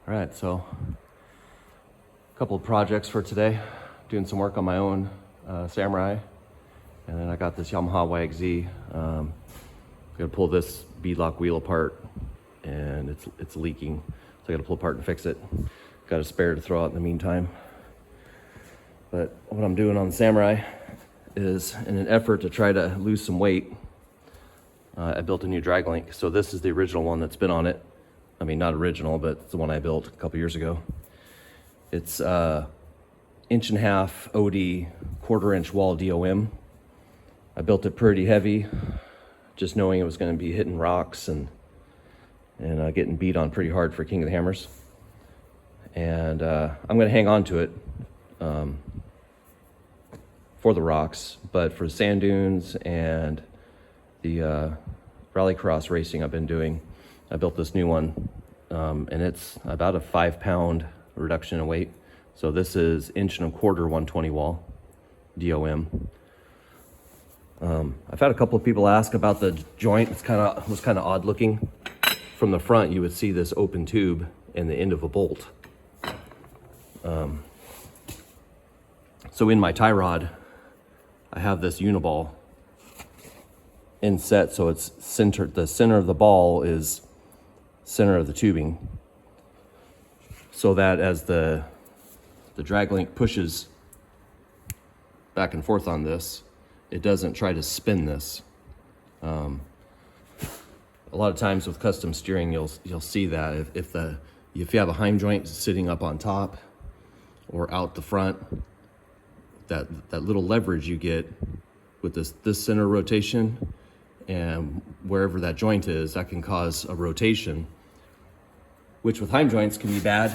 All right, so a couple of projects for today. Doing some work on my own Samurai, and then I got this Yamaha YXZ. Gonna pull this beadlock wheel apart, and it's leaking, so I gotta pull apart and fix it. Got a spare to throw out in the meantime. But what I'm doing on the Samurai is, in an effort to try to lose some weight, I built a new drag link. So this is the original one that's been on it. I mean, not original, but it's the one I built a couple years ago. It's 1.5 inch OD 1/4 inch wall DOM. I built it pretty heavy, just knowing it was going to be hitting rocks and getting beat on pretty hard for King of the Hammers. And I'm going to hang on to it for the rocks, but for sand dunes and the rallycross racing I've been doing, I built this new one, and it's about a 5-pound reduction in weight. So this is 1.25 inch 120 wall DOM. I've had a couple of people ask about the joint. Was kind of odd looking. From the front, you would see this open tube and the end of a bolt. So in my tie rod, I have this uniball inset, so it's centered. The center of the ball is center of the tubing, so that as the drag link pushes back and forth on this, it doesn't try to spin this. A lot of times with custom steering, you'll see that if you have a heim joint sitting up on top or out the front, that little leverage you get with this center rotation, and wherever that joint is, that can cause a rotation, which with heim joints can be bad,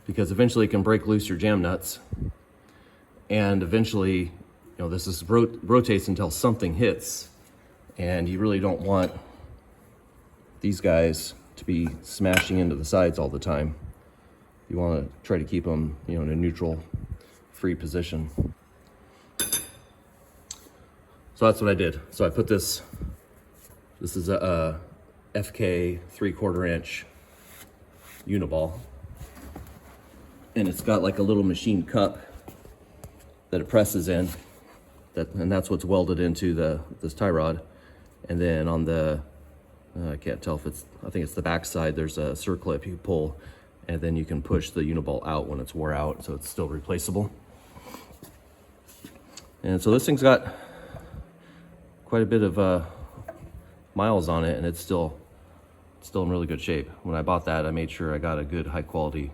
because eventually it can break loose your jam nuts, and eventually, this rotates until something hits, and you really don't want these guys to be smashing into the sides all the time. You want to try to keep them, in a neutral, free position. So that's what I did. So I put this is a FK 3/4 inch uniball, and it's got like a little machine cup that it presses in, and that's what's welded into this tie rod. And then on the I can't tell if I think it's the back side, there's a circlip you pull, and then you can push the uniball out when it's wore out, so it's still replaceable. And so this thing's got quite a bit of miles on it, and it's still in really good shape. When I bought that, I made sure I got a good high quality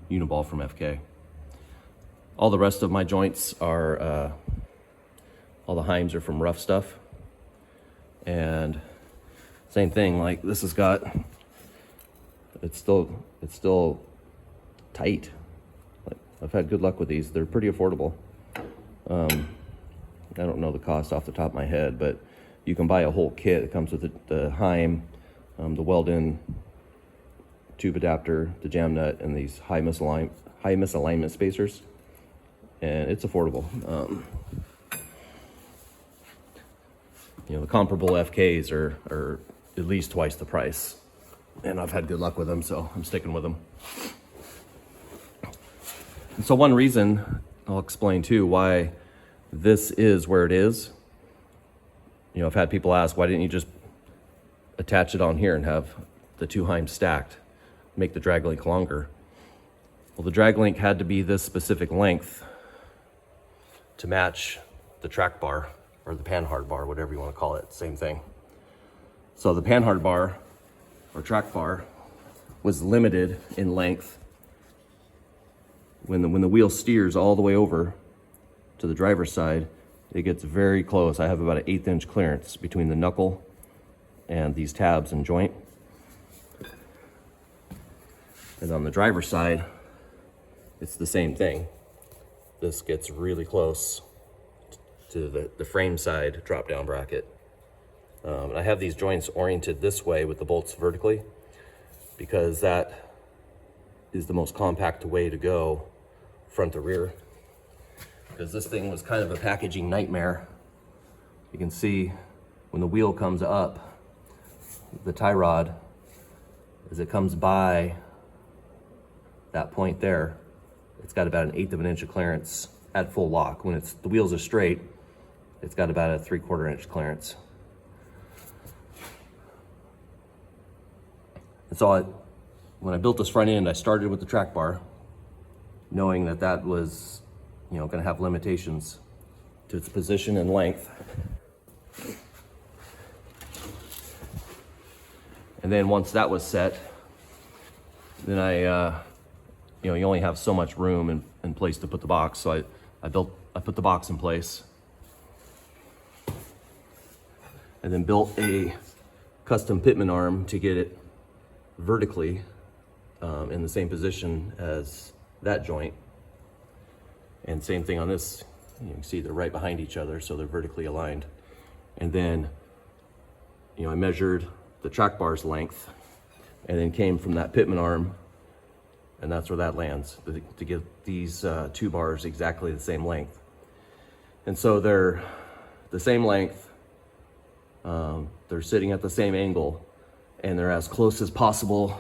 uniball from FK. All the rest of my joints are all the heims are from Rough Stuff, and same thing, like this has got, it's still tight. Like, I've had good luck with these. They're pretty affordable. I don't know the cost off the top of my head, but you can buy a whole kit. It comes with the heim, the weld-in tube adapter, the jam nut, and these high misalignment spacers, and it's affordable. The comparable FKs are at least twice the price, and I've had good luck with them, so I'm sticking with them. And so one reason, I'll explain too, why this is where it is. I've had people ask, why didn't you just attach it on here and have the two heims stacked, make the drag link longer? Well, the drag link had to be this specific length to match the track bar, or the panhard bar, whatever you want to call it, same thing. So the panhard bar, or track bar, was limited in length. When the wheel steers all the way over to the driver's side, it gets very close. I have about an 1/8 inch clearance between the knuckle and these tabs and joint. And on the driver's side, it's the same thing. This gets really close to the frame side drop down bracket. And I have these joints oriented this way with the bolts vertically, because that is the most compact way to go front to rear. Because this thing was kind of a packaging nightmare. You can see when the wheel comes up, the tie rod as it comes by that point there, it's got about 1/8 of an inch of clearance at full lock. When the wheels are straight, it's got about a 3/4 inch clearance. And so when I built this front end, I started with the track bar, knowing that that was, going to have limitations to its position and length. And then once that was set, then you only have so much room and place to put the box. So I put the box in place, and then built a custom pitman arm to get it vertically in the same position as that joint. And same thing on this, you can see they're right behind each other, so they're vertically aligned. And then, I measured the track bar's length and then came from that pitman arm, and that's where that lands, to get these two bars exactly the same length. And so they're the same length, they're sitting at the same angle, and they're as close as possible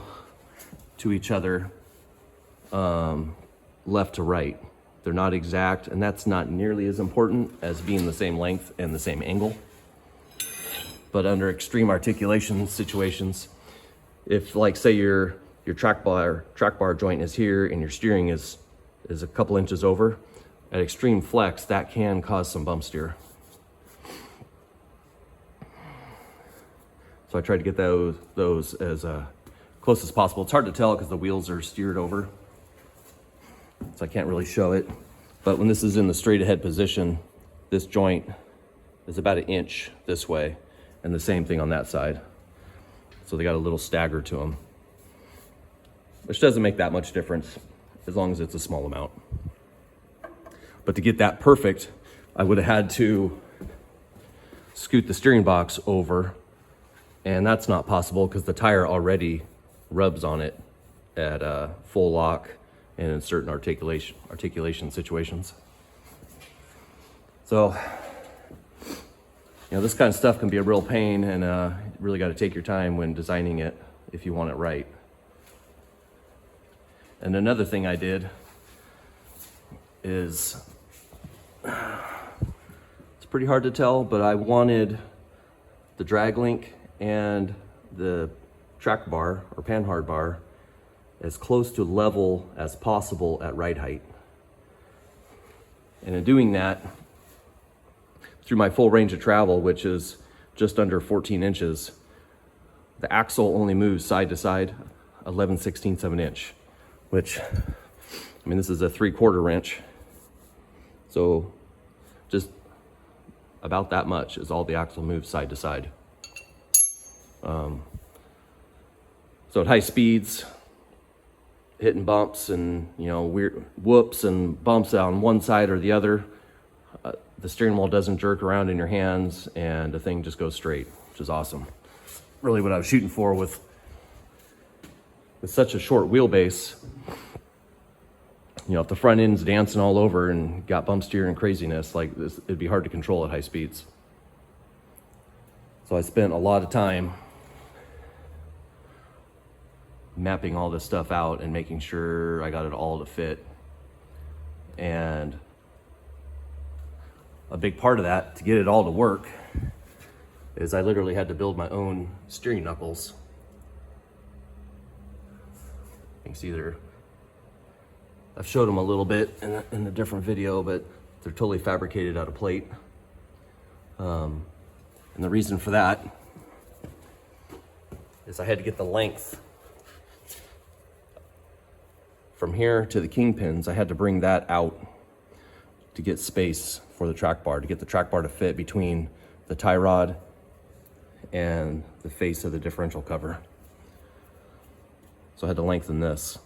to each other, left to right. They're not exact, and that's not nearly as important as being the same length and the same angle. But under extreme articulation situations, if, like, say your track bar joint is here and your steering is a couple inches over, at extreme flex, that can cause some bump steer. So I tried to get those as close as possible. It's hard to tell because the wheels are steered over, so I can't really show it. But when this is in the straight ahead position, this joint is about 1 inch this way, and the same thing on that side. So they got a little stagger to them, which doesn't make that much difference as long as it's a small amount. But to get that perfect, I would have had to scoot the steering box over, and that's not possible because the tire already rubs on it at full lock and in certain articulation situations. So, this kind of stuff can be a real pain, and you really got to take your time when designing it if you want it right. And another thing I did is, it's pretty hard to tell, but I wanted the drag link and the track bar or panhard bar as close to level as possible at ride height. And in doing that, through my full range of travel, which is just under 14 inches, the axle only moves side to side 11/16 of an inch, which, this is a 3/4 inch. So just about that much is all the axle moves side to side. So at high speeds, hitting bumps and weird whoops and bumps on one side or the other, the steering wheel doesn't jerk around in your hands, and the thing just goes straight, which is awesome. Really what I was shooting for with such a short wheelbase. If the front end's dancing all over and got bump steer and craziness like this, it'd be hard to control at high speeds. So I spent a lot of time mapping all this stuff out and making sure I got it all to fit. And a big part of that, to get it all to work, is I literally had to build my own steering knuckles. You can see I've showed them a little bit in a different video, but they're totally fabricated out of plate. And the reason for that is I had to get the length from here to the kingpins. I had to bring that out to get space for the track bar, to get the track bar to fit between the tie rod and the face of the differential cover. So I had to lengthen this.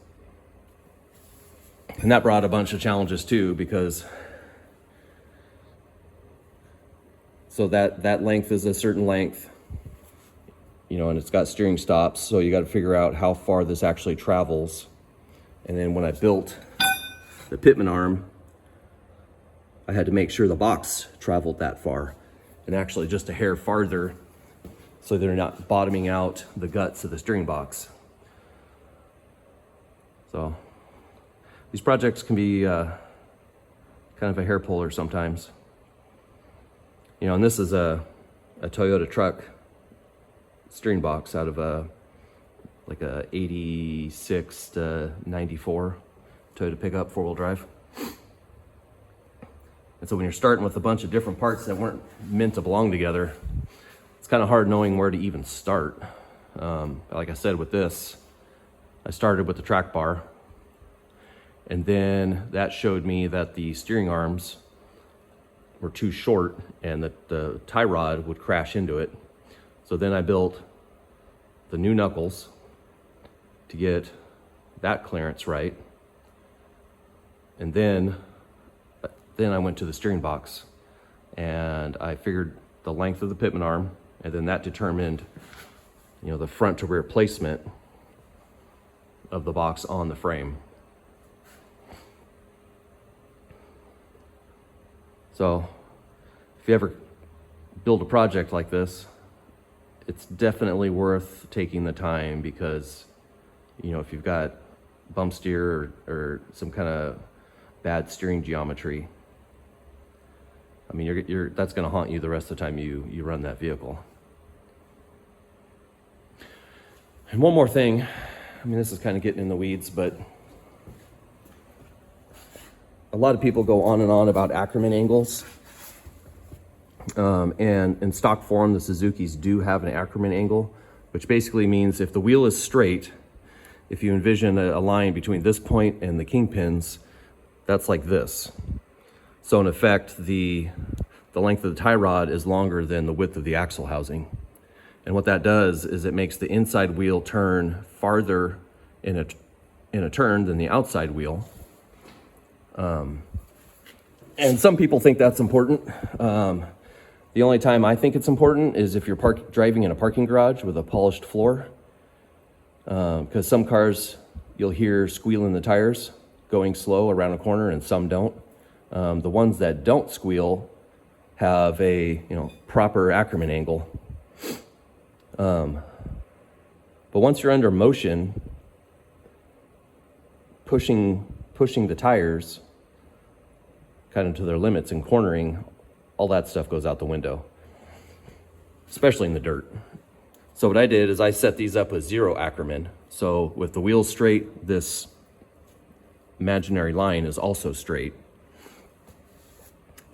And that brought a bunch of challenges too, because so that length is a certain length, and it's got steering stops, so you got to figure out how far this actually travels. And then when I built the pitman arm, I had to make sure the box traveled that far, and actually just a hair farther, so they're not bottoming out the guts of the steering box. So these projects can be kind of a hair puller sometimes. You know, and this is a Toyota truck steering box out of like a 86 to 94 Toyota pickup, 4-wheel drive. And so when you're starting with a bunch of different parts that weren't meant to belong together, it's kind of hard knowing where to even start. Like I said, with this, I started with the track bar, and then that showed me that the steering arms were too short and that the tie rod would crash into it. So then I built the new knuckles to get that clearance right. And then I went to the steering box and I figured the length of the pitman arm, and then that determined, you know, the front to rear placement of the box on the frame. So if you ever build a project like this, it's definitely worth taking the time, because, you know, if you've got bump steer or some kind of bad steering geometry, I mean, that's going to haunt you the rest of the time you run that vehicle. And one more thing, I mean, this is kind of getting in the weeds, but a lot of people go on and on about Ackermann angles. And in stock form, the Suzukis do have an Ackermann angle, which basically means if the wheel is straight, if you envision a line between this point and the kingpins, that's like this. So in effect, the length of the tie rod is longer than the width of the axle housing. And what that does is it makes the inside wheel turn farther in a turn than the outside wheel. And some people think that's important. The only time I think it's important is if you're driving in a parking garage with a polished floor. Because some cars, you'll hear squealing the tires going slow around a corner, and some don't. The ones that don't squeal have a proper Ackermann angle. But once you're under motion, pushing the tires kind of to their limits and cornering, all that stuff goes out the window, especially in the dirt. So what I did is I set these up with 0 Ackermann. So with the wheels straight, this imaginary line is also straight.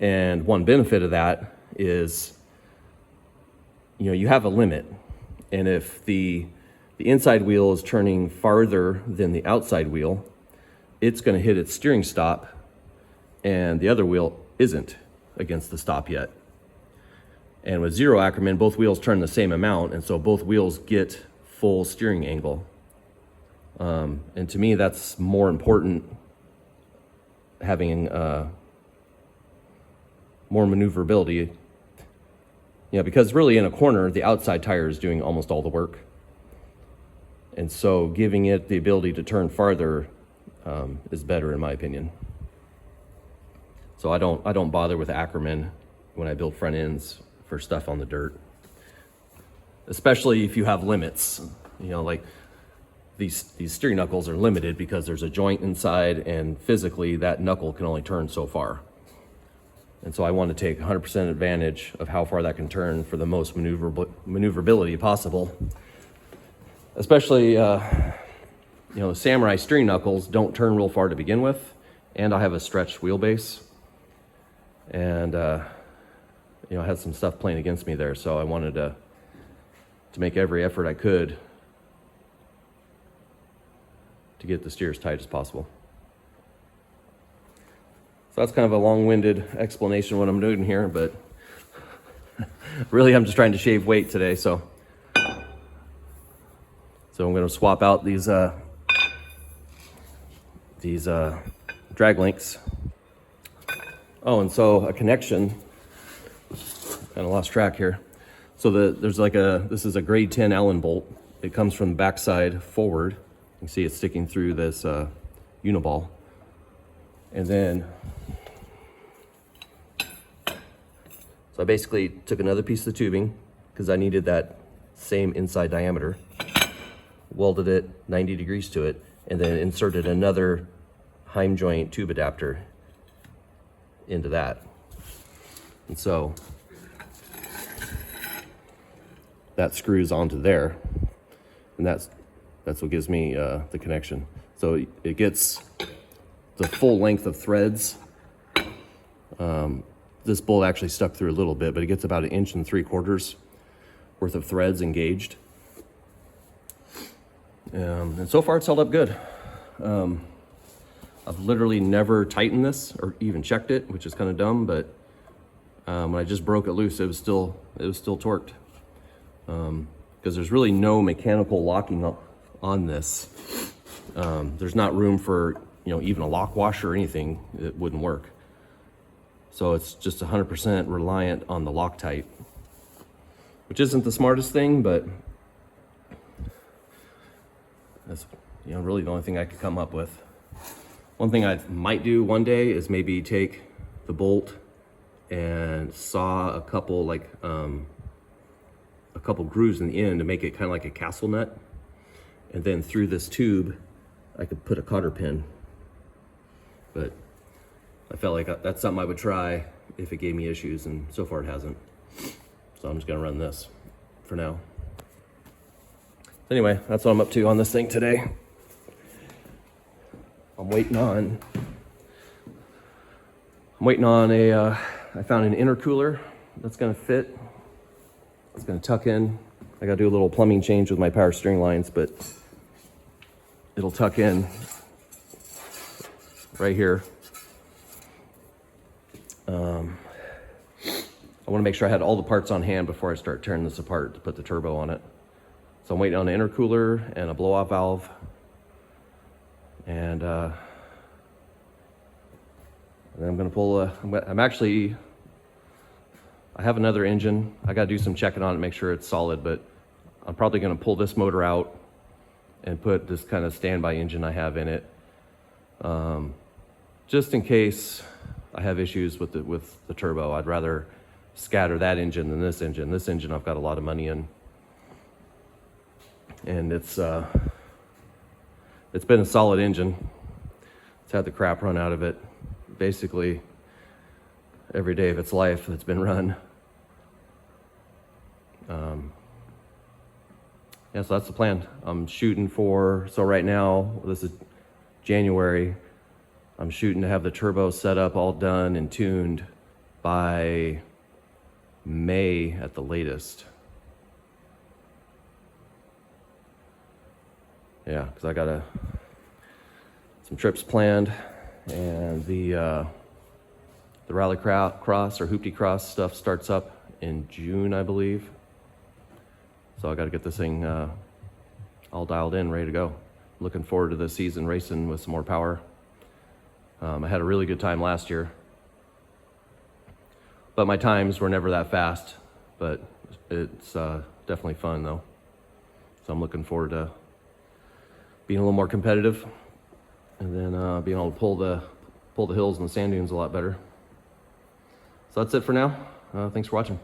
And one benefit of that is, you have a limit. And if the inside wheel is turning farther than the outside wheel, it's going to hit its steering stop, and the other wheel isn't against the stop yet. And with 0 Ackermann, both wheels turn the same amount, and so both wheels get full steering angle. And to me, that's more important, having more maneuverability. Because really in a corner, the outside tire is doing almost all the work. And so giving it the ability to turn farther is better, in my opinion. So I don't bother with Ackermann when I build front ends for stuff on the dirt, especially if you have limits. Like these steering knuckles are limited because there's a joint inside, and physically that knuckle can only turn so far. And so I want to take 100% advantage of how far that can turn for the most maneuverability possible. Especially, the Samurai steering knuckles don't turn real far to begin with, and I have a stretched wheelbase. And, I had some stuff playing against me there, so I wanted to make every effort I could to get the steer as tight as possible. So that's kind of a long-winded explanation of what I'm doing here, but really I'm just trying to shave weight today, so I'm going to swap out these drag links. Oh, and so a connection, kind of lost track here. So there's this is a grade 10 Allen bolt. It comes from the backside forward. You can see it's sticking through this uniball. And then, so I basically took another piece of the tubing, because I needed that same inside diameter, welded it 90 degrees to it, and then inserted another Heim joint tube adapter into that. And so that screws onto there, and that's what gives me the connection. So it gets the full length of threads. This bolt actually stuck through a little bit, but it gets about 1 3/4 worth of threads engaged. And so far it's held up good. I've literally never tightened this or even checked it, which is kind of dumb, but when I just broke it loose, it was still torqued. Because there's really no mechanical locking on this. There's not room for, even a lock washer or anything. It wouldn't work. So it's just 100% reliant on the Loctite, which isn't the smartest thing, but that's really the only thing I could come up with. One thing I might do one day is maybe take the bolt and saw a couple grooves in the end to make it kind of like a castle nut, and then through this tube I could put a cotter pin. But I felt like that's something I would try if it gave me issues, and so far it hasn't. So I'm just gonna run this for now. Anyway, that's what I'm up to on this thing today. I'm waiting on I found an intercooler that's gonna fit. It's gonna tuck in. I gotta do a little plumbing change with my power steering lines, but it'll tuck in right here. I wanna make sure I had all the parts on hand before I start tearing this apart to put the turbo on it. So I'm waiting on an intercooler and a blow-off valve. And then I'm gonna pull I have another engine. I gotta do some checking on it, make sure it's solid, but I'm probably gonna pull this motor out and put this kind of standby engine I have in it. Just in case I have issues with the turbo. I'd rather scatter that engine than this engine. This engine I've got a lot of money in. And it's been a solid engine. It's had the crap run out of it basically every day of its life that's been run. Yeah, so that's the plan. I'm shooting so right now, this is January, I'm shooting to have the turbo set up, all done and tuned by May at the latest. Yeah, because I got some trips planned, and the rally cross or hoopty cross stuff starts up in June, I believe. So I got to get this thing all dialed in, ready to go. Looking forward to this season racing with some more power. I had a really good time last year, but my times were never that fast, but it's definitely fun though. So I'm looking forward to being a little more competitive, and then being able to pull the hills and the sand dunes a lot better. So that's it for now. Thanks for watching.